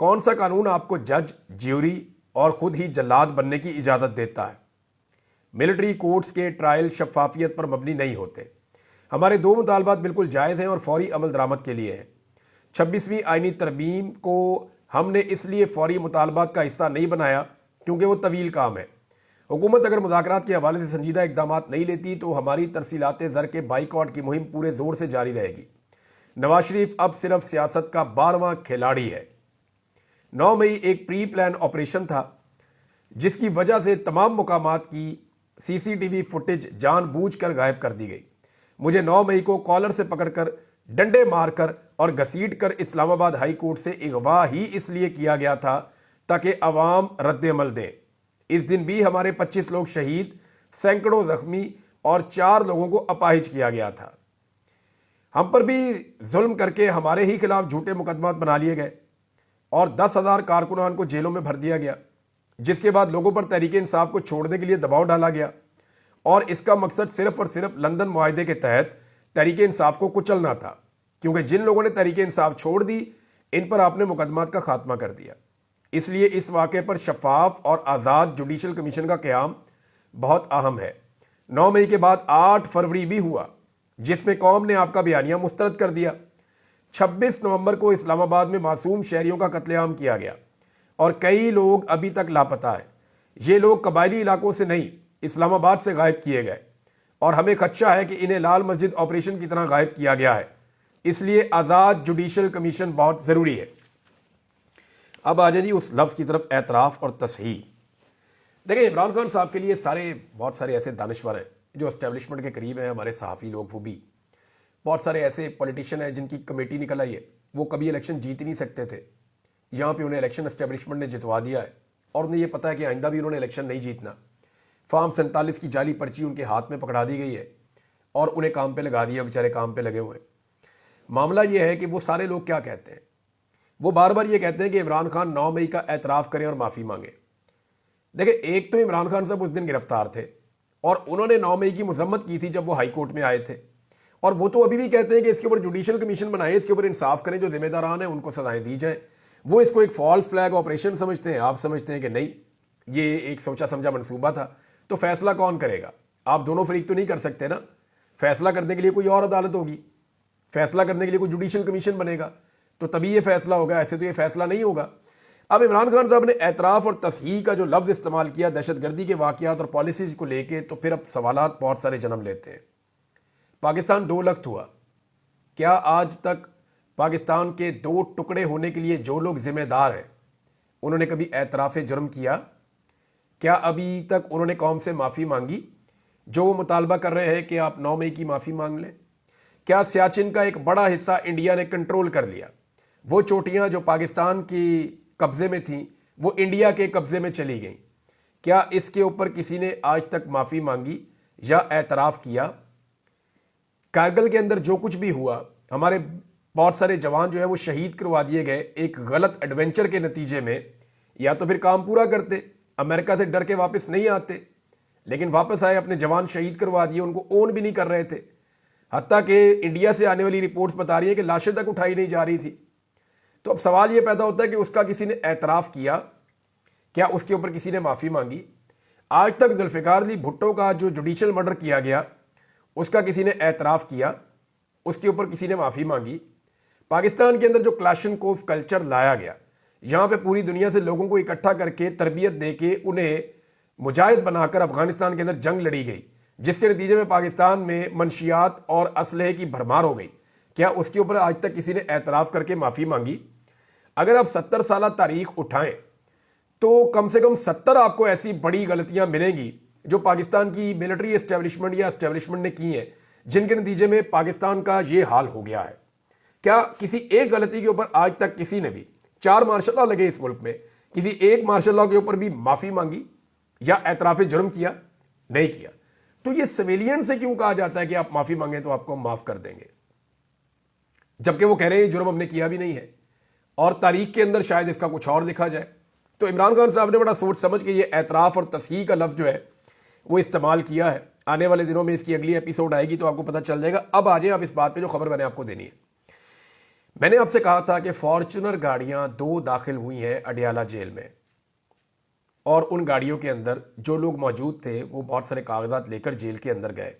کون سا قانون آپ کو جج، جیوری اور خود ہی جلاد بننے کی اجازت دیتا ہے؟ ملٹری کورٹس کے ٹرائل شفافیت پر مبنی نہیں ہوتے۔ ہمارے دو مطالبات بالکل جائز ہیں اور فوری عمل درآمد کے لیے ہیں۔ 26ویں آئینی ترمیم کو ہم نے اس لیے فوری مطالبات کا حصہ نہیں بنایا کیونکہ وہ طویل کام ہے۔ حکومت اگر مذاکرات کے حوالے سے سنجیدہ اقدامات نہیں لیتی تو ہماری ترسیلات زر کے بائیکاٹ کی مہم پورے زور سے جاری رہے گی۔ نواز شریف اب صرف سیاست کا 12واں کھلاڑی ہے۔ 9 مئی ایک پری پلان آپریشن تھا جس کی وجہ سے تمام مقامات کی CCTV فوٹیج جان بوجھ کر غائب کر دی گئی۔ مجھے 9 مئی کو کالر سے پکڑ کر، ڈنڈے مار کر اور گھسیٹ کر اسلام آباد ہائی کورٹ سے اغوا ہی اس لیے کیا گیا تھا تاکہ عوام رد عمل دیں۔ اس دن بھی ہمارے 25 لوگ شہید، سینکڑوں زخمی اور 4 لوگوں کو اپاہج کیا گیا تھا۔ ہم پر بھی ظلم کر کے ہمارے ہی خلاف جھوٹے مقدمات بنا لیے گئے اور 10,000 کارکنان کو جیلوں میں بھر دیا گیا، جس کے بعد لوگوں پر تحریک انصاف کو چھوڑنے کے لیے دباؤ ڈالا گیا، اور اس کا مقصد صرف اور صرف لندن معاہدے کے تحت تحریک انصاف کو کچلنا تھا، کیونکہ جن لوگوں نے تحریک انصاف چھوڑ دی ان پر آپ نے مقدمات کا خاتمہ کر دیا۔ اس لیے اس واقعے پر شفاف اور آزاد جوڈیشل کمیشن کا قیام بہت اہم ہے۔ 9 مئی کے بعد 8 فروری بھی ہوا جس میں قوم نے آپ کا بیانیہ مسترد کر دیا۔ 26 نومبر کو اسلام آباد میں معصوم شہریوں کا قتل عام کیا گیا اور کئی لوگ ابھی تک لاپتہ ہیں۔ یہ لوگ قبائلی علاقوں سے نہیں، اسلام آباد سے غائب کیے گئے، اور ہمیں خدشہ ہے کہ انہیں لال مسجد آپریشن کی طرح غائب کیا گیا ہے۔ اس لیے آزاد جوڈیشل کمیشن بہت ضروری ہے۔ اب آ جائیں جی اس لفظ کی طرف، اعتراف اور تصحیح۔ دیکھیں، عمران خان صاحب کے لیے بہت سارے ایسے دانشور ہیں جو اسٹیبلشمنٹ کے قریب ہیں، ہمارے صحافی لوگ، وہ بھی بہت سارے ایسے پولیٹیشین ہیں جن کی کمیٹی نکل آئی ہے، وہ کبھی الیکشن جیت ہی نہیں سکتے تھے، یہاں پہ انہیں الیکشن اسٹیبلشمنٹ نے جتوا دیا ہے، اور انہیں یہ پتہ ہے کہ آئندہ بھی انہوں نے الیکشن نہیں جیتنا۔ فارم 47 کی جعلی پرچی ان کے ہاتھ میں پکڑا دی گئی ہے اور انہیں کام پہ لگا دیا، بیچارے کام پہ لگے ہوئے ہیں۔ معاملہ یہ ہے کہ وہ سارے لوگ کیا کہتے ہیں، وہ بار بار یہ کہتے ہیں کہ عمران خان 9 مئی کا اعتراف کریں اور معافی مانگیں۔ دیکھیں، ایک تو عمران خان صاحب اس دن گرفتار تھے اور انہوں نے 9 مئی کی مذمت کی تھی جب وہ ہائی کورٹ میں آئے تھے، اور وہ تو ابھی بھی کہتے ہیں کہ اس کے اوپر جوڈیشل کمیشن بنائے، اس کے اوپر انصاف کریں، جو ذمہ داران ہیں ان کو سزائیں دی جائیں۔ وہ اس کو ایک فالس فلیگ آپریشن سمجھتے ہیں، آپ سمجھتے ہیں کہ نہیں، یہ ایک سوچا سمجھا منصوبہ تھا۔ تو فیصلہ کون کرے گا؟ آپ دونوں فریق تو نہیں کر سکتے نا، فیصلہ کرنے کے لیے کوئی اور عدالت ہوگی، فیصلہ کرنے کے لیے کوئی جوڈیشل کمیشن بنے گا تو تبھی یہ فیصلہ ہوگا، ایسے تو یہ فیصلہ نہیں ہوگا۔ اب عمران خان صاحب نے اعتراف اور تصحیح کا جو لفظ استعمال کیا دہشت گردی کے واقعات اور پالیسیز کو لے کے، تو پھر اب سوالات بہت سارے جنم لیتے ہیں۔ پاکستان 2 لخت ہوا، کیا آج تک پاکستان کے 2 ٹکڑے ہونے کے لیے جو لوگ ذمہ دار ہیں انہوں نے کبھی اعتراف جرم کیا؟ کیا ابھی تک انہوں نے قوم سے معافی مانگی جو وہ مطالبہ کر رہے ہیں کہ آپ 9 مئی کی معافی مانگ لیں؟ کیا سیاچن کا ایک بڑا حصہ انڈیا نے کنٹرول کر لیا؟ وہ چوٹیاں جو پاکستان کی قبضے میں تھیں وہ انڈیا کے قبضے میں چلی گئیں، کیا اس کے اوپر کسی نے آج تک معافی مانگی یا اعتراف کیا؟ کارگل کے اندر جو کچھ بھی ہوا، ہمارے بہت سارے جوان جو ہے وہ شہید کروا دیے گئے ایک غلط ایڈونچر کے نتیجے میں، یا تو پھر کام پورا کرتے، امریکہ سے ڈر کے واپس نہیں آتے، لیکن واپس آئے، اپنے جوان شہید کروا دیے، ان کو اون بھی نہیں کر رہے تھے، حتیٰ کہ انڈیا سے آنے والی رپورٹس بتا رہی ہیں کہ لاشیں تک اٹھائی نہیں جا رہی تھی۔ تو اب سوال یہ پیدا ہوتا ہے کہ اس کا کسی نے اعتراف کیا؟ کیا اس کے اوپر کسی نے معافی مانگی؟ آج تک ذوالفقار علی بھٹو کا جو جوڈیشل مرڈر کیا گیا اس کا کسی نے اعتراف کیا؟ اس کے اوپر کسی نے معافی مانگی؟ پاکستان کے اندر جو کلاشنکوف کلچر لایا گیا، یہاں پہ پوری دنیا سے لوگوں کو اکٹھا کر کے تربیت دے کے انہیں مجاہد بنا کر افغانستان کے اندر جنگ لڑی گئی، جس کے نتیجے میں پاکستان میں منشیات اور اسلحے کی بھرمار ہو گئی، کیا اس کے اوپر آج تک کسی نے اعتراف کر کے معافی مانگی؟ اگر آپ 70 سالہ تاریخ اٹھائیں تو کم سے کم 70 آپ کو ایسی بڑی غلطیاں ملیں گی جو پاکستان کی ملٹری اسٹیبلشمنٹ یا اسٹیبلشمنٹ نے کی ہیں، جن کے نتیجے میں پاکستان کا یہ حال ہو گیا ہے۔ کیا کسی ایک غلطی کے اوپر آج تک کسی نے بھی، 4 مارشل لا لگے اس ملک میں، کسی ایک مارشل لا کے اوپر بھی معافی مانگی یا اعتراف جرم کیا؟ نہیں کیا۔ تو یہ سویلین سے کیوں کہا جاتا ہے کہ آپ معافی مانگیں تو آپ کو معاف کر دیں گے، جبکہ وہ کہہ رہے ہیں یہ جرم ہم نے کیا بھی نہیں ہے، اور تاریخ کے اندر شاید اس کا کچھ اور لکھا جائے۔ تو عمران خان صاحب نے بڑا سوچ سمجھ کے یہ اعتراف اور تصحیح کا لفظ جو ہے وہ استعمال کیا ہے۔ آنے والے دنوں میں اس کی اگلی ایپیسوڈ آئے گی تو آپ کو پتہ چل جائے گا۔ اب آ جائیں آپ اس بات پہ جو خبر میں نے آپ کو دینی ہے۔ میں نے آپ سے کہا تھا کہ فارچونر گاڑیاں 2 داخل ہوئی ہیں اڈیالہ جیل میں، اور ان گاڑیوں کے اندر جو لوگ موجود تھے وہ بہت سارے کاغذات لے کر جیل کے اندر گئے۔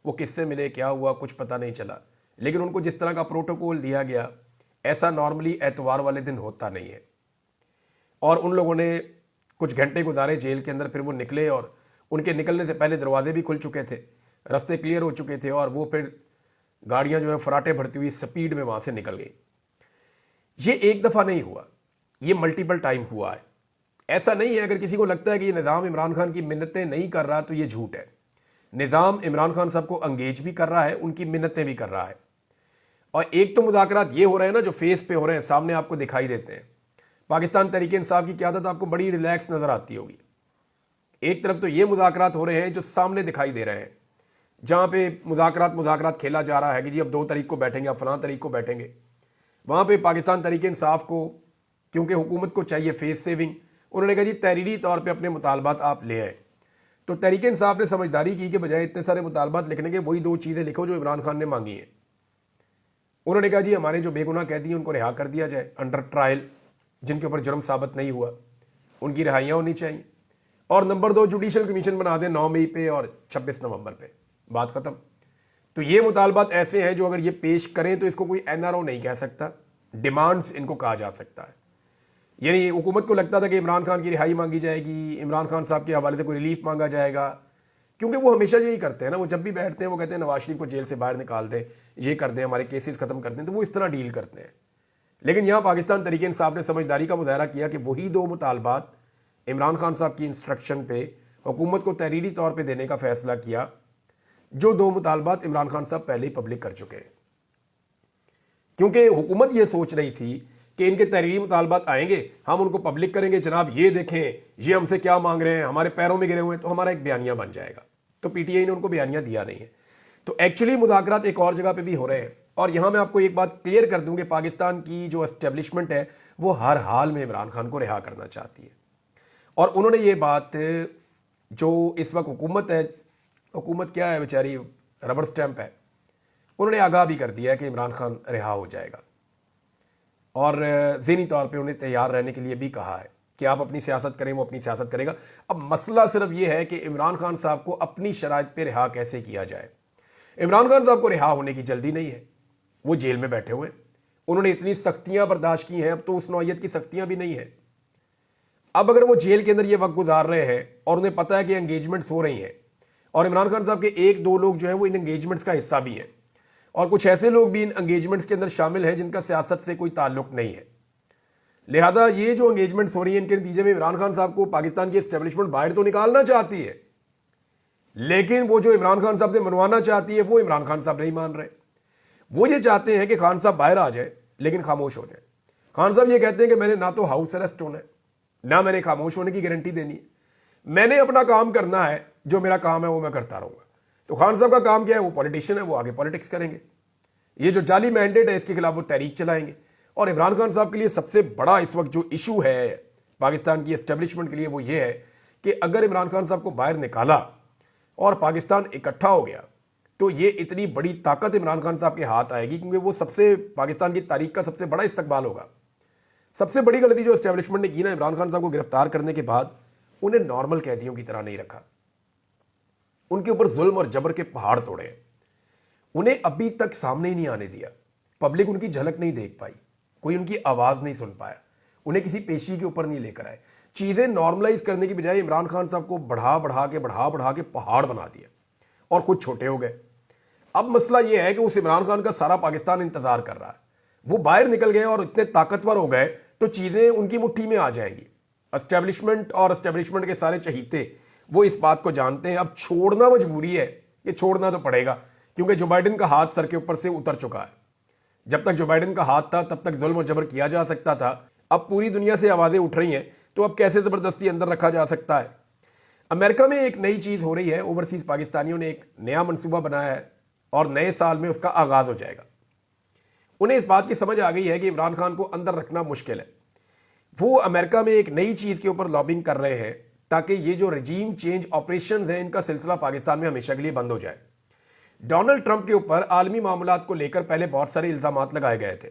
وہ کس سے ملے، کیا ہوا، کچھ پتہ نہیں چلا، لیکن ان کو جس طرح کا پروٹوکول دیا گیا ایسا نارملی اتوار والے دن ہوتا نہیں ہے۔ اور ان لوگوں نے کچھ گھنٹے گزارے جیل کے اندر، پھر وہ نکلے، اور ان کے نکلنے سے پہلے دروازے بھی کھل چکے تھے، رستے کلیئر ہو چکے تھے، اور وہ پھر گاڑیاں جو ہیں فراٹے بھرتی ہوئی سپیڈ میں وہاں سے نکل گئی۔ یہ ایک دفعہ نہیں ہوا، یہ ملٹیپل ٹائم ہوا ہے۔ ایسا نہیں ہے، اگر کسی کو لگتا ہے کہ یہ نظام عمران خان کی منتیں نہیں کر رہا تو یہ جھوٹ ہے۔ نظام عمران خان صاحب کو انگیج بھی کر رہا ہے، ان کی منتیں بھی کر رہا ہے۔ اور ایک تو مذاکرات یہ ہو رہے ہیں نا جو فیس پہ ہو رہے ہیں، سامنے آپ کو دکھائی دیتے ہیں۔ پاکستان تحریک انصاف کی قیادت آپ کو بڑی ریلیکس نظر آتی ہوگی۔ ایک طرف تو یہ مذاکرات ہو رہے ہیں جو سامنے دکھائی دے رہے ہیں، جہاں پہ مذاکرات کھیلا جا رہا ہے کہ جی اب 2 تاریخ کو بیٹھیں گے، اب فلاں تاریخ کو بیٹھیں گے۔ وہاں پہ پاکستان تحریک انصاف کو، کیونکہ حکومت کو چاہیے فیس سیونگ، انہوں نے کہا جی تحریری طور پہ اپنے مطالبات آپ لے آئیں۔ تو تحریک انصاف نے سمجھداری کی کہ بجائے اتنے سارے مطالبات لکھنے کے وہی 2 چیزیں لکھو جو عمران خان نے مانگی ہیں۔ انہوں نے کہا جی ہمارے جو بے گناہ قیدی ہیں ان کو رہا کر دیا جائے انڈر ٹرائل، جن کے اوپر جرم ثابت نہیں ہوا، ان کی رہائیاں ہونی چاہیے۔ اور نمبر 2، جوڈیشل کمیشن بنا دیں 9 مئی پہ اور 26 نومبر پہ، بات ختم۔ تو یہ مطالبات ایسے ہیں جو اگر یہ پیش کریں تو اس کو کوئی NRO نہیں کہہ سکتا، ڈیمانڈز ان کو کہا جا سکتا ہے۔ یعنی حکومت کو لگتا تھا کہ عمران خان کی رہائی مانگی جائے گی، عمران خان صاحب کے حوالے سے کوئی ریلیف مانگا جائے گا، کیونکہ وہ ہمیشہ یہی کرتے ہیں نا، وہ جب بھی بیٹھتے ہیں وہ کہتے ہیں نواز شریف کو جیل سے باہر نکال دیں، یہ کر دیں، ہمارے کیسز ختم کر دیں، تو وہ اس طرح ڈیل کرتے ہیں۔ لیکن یہاں پاکستان تحریک انصاف نے سمجھداری کا مظاہرہ کیا کہ وہی 2 مطالبات عمران خان صاحب کی انسٹرکشن پہ حکومت کو تحریری طور پہ دینے کا فیصلہ کیا، جو 2 مطالبات عمران خان صاحب پہلے ہی پبلک کر چکے ہیں۔ کیونکہ حکومت یہ سوچ رہی تھی کہ ان کے تحریری مطالبات آئیں گے، ہم ان کو پبلک کریں گے، جناب یہ دیکھیں یہ ہم سے کیا مانگ رہے ہیں، ہمارے پیروں میں گرے ہوئے ہیں، تو ہمارا ایک بیانیہ بن جائے گا۔ تو پی ٹی آئی نے ان کو بیانیہ دیا نہیں ہے۔ تو ایکچولی مذاکرات ایک اور جگہ پہ بھی ہو رہے ہیں۔ اور یہاں میں آپ کو ایک بات کلیئر کر دوں کہ پاکستان کی جو اسٹیبلشمنٹ ہے وہ ہر حال میں عمران خان کو رہا کرنا چاہتی ہے، اور انہوں نے یہ بات جو اس وقت حکومت کیا ہے بیچاری، ربر سٹیمپ ہے، انہوں نے آگاہ بھی کر دیا ہے کہ عمران خان رہا ہو جائے گا، اور ذہنی طور پہ انہیں تیار رہنے کے لیے بھی کہا ہے کہ آپ اپنی سیاست کریں، وہ اپنی سیاست کرے گا۔ اب مسئلہ صرف یہ ہے کہ عمران خان صاحب کو اپنی شرائط پہ رہا کیسے کیا جائے۔ عمران خان صاحب کو رہا ہونے کی جلدی نہیں ہے، وہ جیل میں بیٹھے ہوئے، انہوں نے اتنی سختیاں برداشت کی ہیں، اب تو اس نوعیت کی سختیاں بھی نہیں ہیں۔ اب اگر وہ جیل کے اندر یہ وقت گزار رہے ہیں اور انہیں پتہ ہے کہ انگیجمنٹس ہو رہی ہیں، اور عمران خان صاحب کے 1-2 لوگ جو ہیں وہ ان انگیجمنٹس کا حصہ بھی ہیں، اور کچھ ایسے لوگ بھی ان انگیجمنٹس کے اندر شامل ہیں جن کا سیاست سے کوئی تعلق نہیں ہے، لہذا یہ جو انگیجمنٹس ہو رہی ہیں ان کے نتیجے میں عمران خان صاحب کو پاکستان کی اسٹیبلشمنٹ باہر تو نکالنا چاہتی ہے، لیکن وہ جو عمران خان صاحب سے منوانا چاہتی ہے وہ عمران خان صاحب نہیں مان رہے۔ وہ یہ چاہتے ہیں کہ خان صاحب باہر آ جائے لیکن خاموش ہو جائے۔ خان صاحب یہ کہتے ہیں کہ میں نے نہ تو ہاؤس اریسٹ ہونا ہے، نہ میں نے خاموش ہونے کی گارنٹی دینی ہے، میں نے اپنا کام کرنا ہے، جو میرا کام ہے وہ میں کرتا رہوں گا۔ تو خان صاحب کا کام کیا ہے، وہ پولیٹیشین ہے، وہ آگے پولیٹکس کریں گے، یہ جو جعلی مینڈیٹ ہے اس کے خلاف وہ تحریک چلائیں گے۔ اور عمران خان صاحب کے لیے سب سے بڑا اس وقت جو ایشو ہے پاکستان کی اسٹیبلشمنٹ کے لیے وہ یہ ہے کہ اگر عمران خان صاحب کو باہر نکالا اور پاکستان اکٹھا ہو گیا تو یہ اتنی بڑی طاقت عمران خان صاحب کے ہاتھ آئے گی، کیونکہ وہ پاکستان کی تاریخ کا سب سے بڑا استقبال ہوگا۔ سب سے بڑی غلطی جو اسٹیبلشمنٹ نے کی نا، عمران خان صاحب کو گرفتار کرنے کے بعد انہیں نارمل قیدیوں کی طرح نہیں رکھا، ان کے اوپر ظلم اور جبر کے پہاڑ توڑے ہیں، انہیں ابھی تک سامنے ہی نہیں آنے دیا، پبلک ان کی جھلک نہیں دیکھ پائی، کوئی ان کی آواز نہیں سن پایا، انہیں کسی پیشی کے اوپر نہیں لے کر آئے۔ چیزیں نارملائز کرنے کی بجائے عمران خان صاحب کو بڑھا بڑھا کے پہاڑ بنا دیا اور خود چھوٹے ہو گئے۔ اب مسئلہ یہ ہے کہ اس عمران خان کا سارا پاکستان انتظار کر رہا ہے، وہ باہر نکل گئے اور اتنے طاقتور ہو گئے تو چیزیں ان کی مٹھی میں آ جائیں گی۔ اسٹیبلشمنٹ اور اسٹیبلشمنٹ کے سارے چہیتے وہ اس بات کو جانتے ہیں، اب چھوڑنا مجبوری ہے، یہ چھوڑنا تو پڑے گا، کیونکہ جو بائیڈن کا ہاتھ سر کے اوپر سے اتر چکا ہے۔ جب تک جو بائیڈن کا ہاتھ تھا تب تک ظلم و جبر کیا جا سکتا تھا، اب پوری دنیا سے آوازیں اٹھ رہی ہیں تو اب کیسے زبردستی اندر رکھا جا سکتا ہے۔ امریکہ میں ایک نئی چیز ہو رہی ہے، اوورسیز پاکستانیوں نے ایک نیا منصوبہ بنایا ہے اور نئے سال میں اس کا آغاز ہو جائے گا۔ انہیں اس بات کی سمجھ آ گئی ہے کہ عمران خان کو اندر رکھنا مشکل ہے، وہ امریکہ میں ایک نئی چیز کے اوپر لابنگ کر رہے ہیں تاکہ یہ جو رجیم چینج آپریشنز ہیں ان کا سلسلہ پاکستان میں ہمیشہ کے لیے بند ہو جائے۔ ڈونلڈ ٹرمپ کے اوپر عالمی معاملات کو لے کر پہلے بہت سارے الزامات لگائے گئے تھے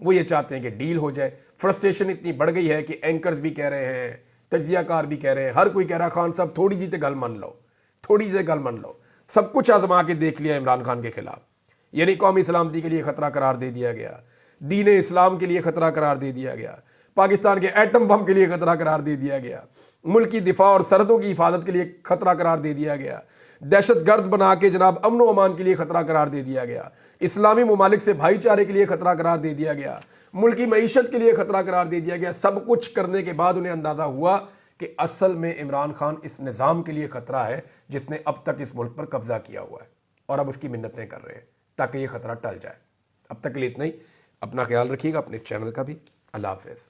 وہ یہ چاہتے ہیں کہ ڈیل ہو جائے. فرسٹریشن اتنی بڑھ گئی ہے کہ اینکرز بھی کہہ رہے ہیں, تجزیہ کار بھی کہہ رہے ہیں, ہر کوئی کہہ رہا ہے خان صاحب تھوڑی جی تے گل من لو, تھوڑی جی گل من لو. سب کچھ آزما کے دیکھ لیا عمران خان کے خلاف. یعنی قومی سلامتی کے لیے خطرہ قرار دے دیا گیا, دین اسلام کے لیے خطرہ قرار دے دیا گیا, پاکستان کے ایٹم بم کے لیے خطرہ قرار دے دیا گیا, ملک کی دفاع اور سرحدوں کی حفاظت کے لیے خطرہ قرار دے دیا گیا, دہشت گرد بنا کے جناب امن و امان کے لیے خطرہ قرار دے دیا گیا, اسلامی ممالک سے بھائی چارے کے لیے خطرہ قرار دے دیا گیا, ملکی معیشت کے لیے خطرہ قرار دے دیا گیا. سب کچھ کرنے کے بعد انہیں اندازہ ہوا کہ اصل میں عمران خان اس نظام کے لیے خطرہ ہے جس نے اب تک اس ملک پر قبضہ کیا ہوا ہے, اور اب اس کی منتیں کر رہے ہیں تاکہ یہ خطرہ ٹل جائے. اب تک کے لیے اتنا ہی. اپنا خیال رکھیے گا, اپنے اس چینل کا بھی. اللہ حافظ.